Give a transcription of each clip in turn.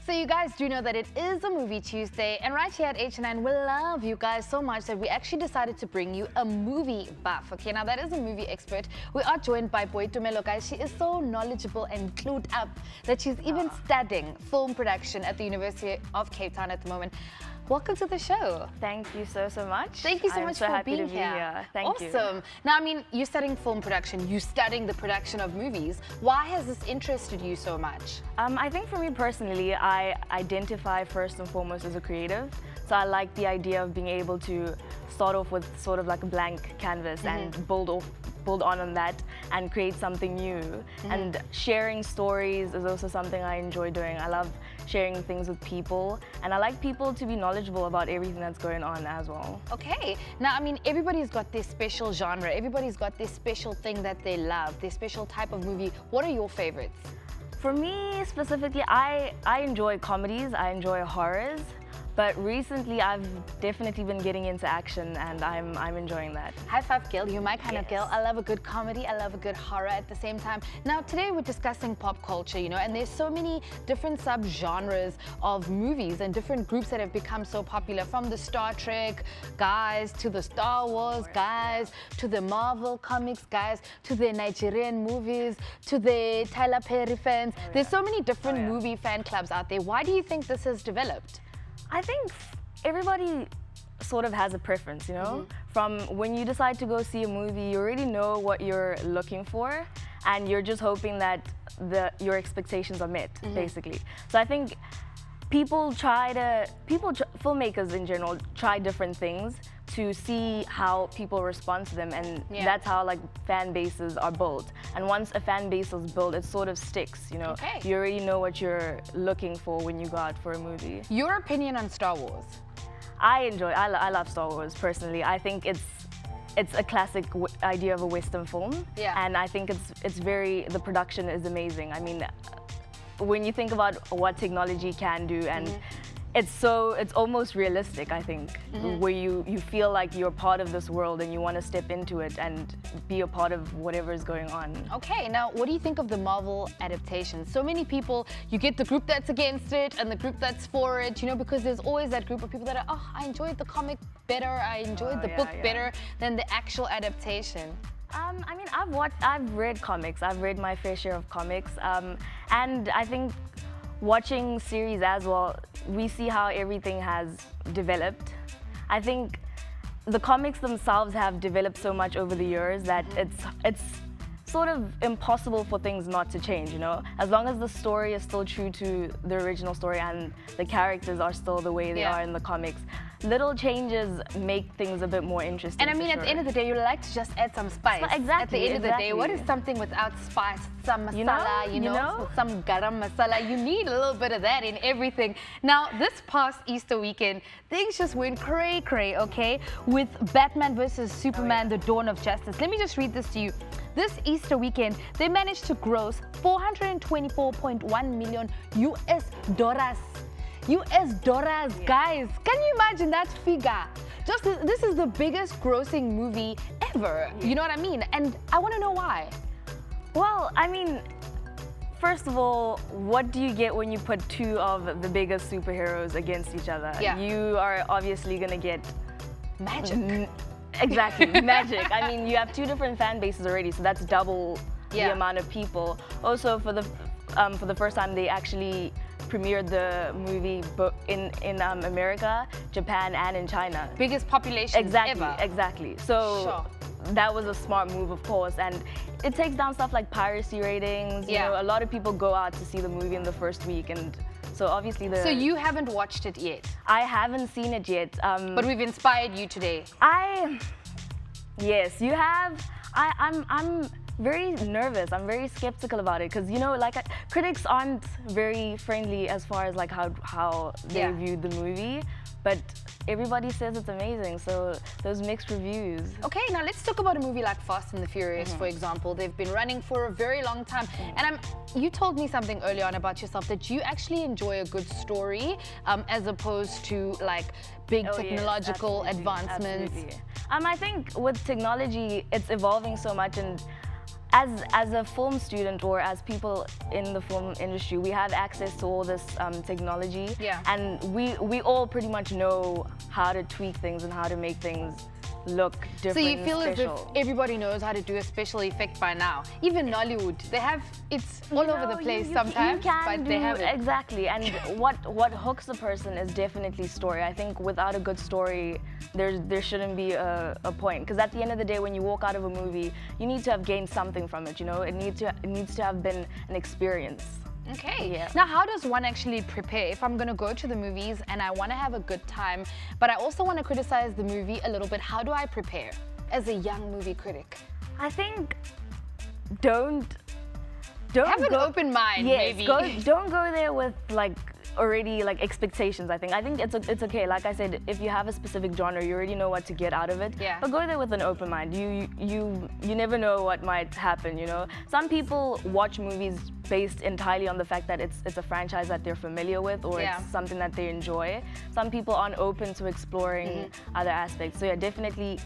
So you guys do know that it is a Movie Tuesday, and right here at H&N, we love you guys so much that we actually decided to bring you a movie buff. Okay, now that is a movie expert. We are joined by Boitumelo, guys. She is so knowledgeable and clued up that she's even studying film production at the University of Cape Town at the moment. Welcome to the show. Thank you so much. Thank you so much for being here. Thank you. Awesome. Now, I mean, you're studying film production, you're studying the production of movies. Why has this interested you so much? I think for me personally, I identify first and foremost as a creative. So I like the idea of being able to start off with sort of like a blank canvas and build on that and create something new. And sharing stories is also something I enjoy doing. I love sharing things with people, and I like people to be knowledgeable about everything that's going on as well. Okay, now I mean, everybody's got their special genre, everybody's got their special thing that they love, their special type of movie. What are your favorites? For me specifically, I enjoy comedies, I enjoy horrors. But recently, I've definitely been getting into action, and I'm enjoying that. High five, girl. You're my kind of girl. I love a good comedy. I love a good horror at the same time. Now, today we're discussing pop culture, you know, and there's so many different sub-genres of movies and different groups that have become so popular, from the Star Trek guys to the Star Wars guys to the Marvel Comics guys to the Nigerian movies to the Tyler Perry fans. There's so many different movie fan clubs out there. Why do you think this has developed? I think everybody sort of has a preference, you know? From when you decide to go see a movie, you already know what you're looking for, and you're just hoping that your expectations are met, basically. So I think filmmakers in general try different things to see how people respond to them, and that's how like fan bases are built. And once a fan base is built, it sort of sticks, you know? Okay. You already know what you're looking for when you go out for a movie. Your opinion on Star Wars? I love Star Wars personally. I think it's a classic idea of a Western film, and I think the production is amazing. I mean, when you think about what technology can do, and it's almost realistic, I think, where you feel like you're part of this world and you want to step into it and be a part of whatever is going on. Okay, now what do you think of the Marvel adaptations? So many people, you get the group that's against it and the group that's for it, you know, because there's always that group of people that are, oh, I enjoyed the comic better, I enjoyed the book better than the actual adaptation. I mean, I've read comics. I've read my fair share of comics, and I think watching series as well, we see how everything has developed. I think the comics themselves have developed so much over the years that it's sort of impossible for things not to change, you know? As long as the story is still true to the original story and the characters are still the way they are in the comics, little changes make things a bit more interesting. And I mean, at the end of the day, you like to just add some spice. Exactly. At the end of the day, what is something without spice? Some masala, you know? Some garam masala. You need a little bit of that in everything. Now, this past Easter weekend, things just went cray-cray, okay? With Batman vs. Superman, The Dawn of Justice. Let me just read this to you. This Easter weekend, they managed to gross $424.1 million US dollars. US dollars, guys. Can you imagine that figure? This is the biggest grossing movie ever. You know what I mean? And I want to know why. Well, I mean, first of all, what do you get when you put two of the biggest superheroes against each other? You are obviously gonna get magic. Exactly, magic. I mean, you have two different fan bases already, so that's double the amount of people. Also, for the first time, they actually premiered the movie in America, Japan, and in China. Biggest population ever. Exactly. So that was a smart move, of course, and it takes down stuff like piracy ratings. You know, a lot of people go out to see the movie in the first week, and so obviously So you haven't watched it yet? I haven't seen it yet. But we've inspired you today. Yes, you have. I'm very nervous. I'm very skeptical about it because, you know, like critics aren't very friendly as far as like how they viewed the movie, but everybody says it's amazing, so those mixed reviews. Okay, now let's talk about a movie like Fast and the Furious, for example. They've been running for a very long time, and you told me something earlier on about yourself that you actually enjoy a good story as opposed to like big technological advancements. Absolutely. I think with technology, it's evolving so much, and as a film student or as people in the film industry, we have access to all this technology. Yeah. And we all pretty much know how to tweak things and how to make things look different. So you feel and as if special. everybody knows how to do a special effect by now. Even Nollywood, they have, it's all over the place sometimes, but they have it. Exactly, and what hooks a person is definitely story. I think without a good story, there shouldn't be a point. Because at the end of the day, when you walk out of a movie, you need to have gained something from it. You know, it needs to have been an experience. Okay. Yeah. Now, how does one actually prepare? If I'm going to go to the movies and I want to have a good time, but I also want to criticize the movie a little bit, how do I prepare as a young movie critic? I think don't Have an go, open mind, yes, maybe. don't go there with like already like expectations. I think it's okay. Like I said, if you have a specific genre, you already know what to get out of it. Yeah. But go there with an open mind. You never know what might happen. You know, some people watch movies based entirely on the fact that it's a franchise that they're familiar with or Yeah. it's something that they enjoy. Some people aren't open to exploring other aspects. So yeah, definitely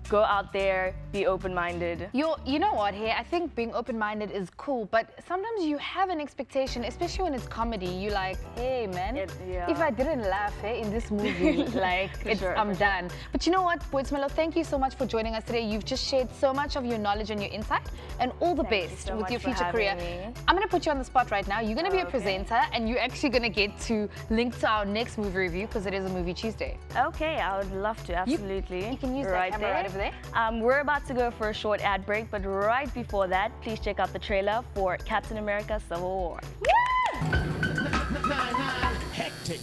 go out there, be open-minded. You know what, here, I think being open-minded is cool, but sometimes you have an expectation, especially when it's comedy. You're like, hey, man, Yeah. if I didn't laugh in this movie, like, I'm done. But you know what, Boitsmelo, thank you so much for joining us today. You've just shared so much of your knowledge and your insight, and all the Thank you best so with much your for future having career. me. I'm going to put you on the spot right now. You're going to be a Okay. presenter, and you're actually going to get to link to our next movie review, because it is a movie Tuesday. Okay, I would love to, absolutely. You can use that camera right over there. We're about to go for a short ad break, but right before that, please check out the trailer for Captain America Civil War. Hectic.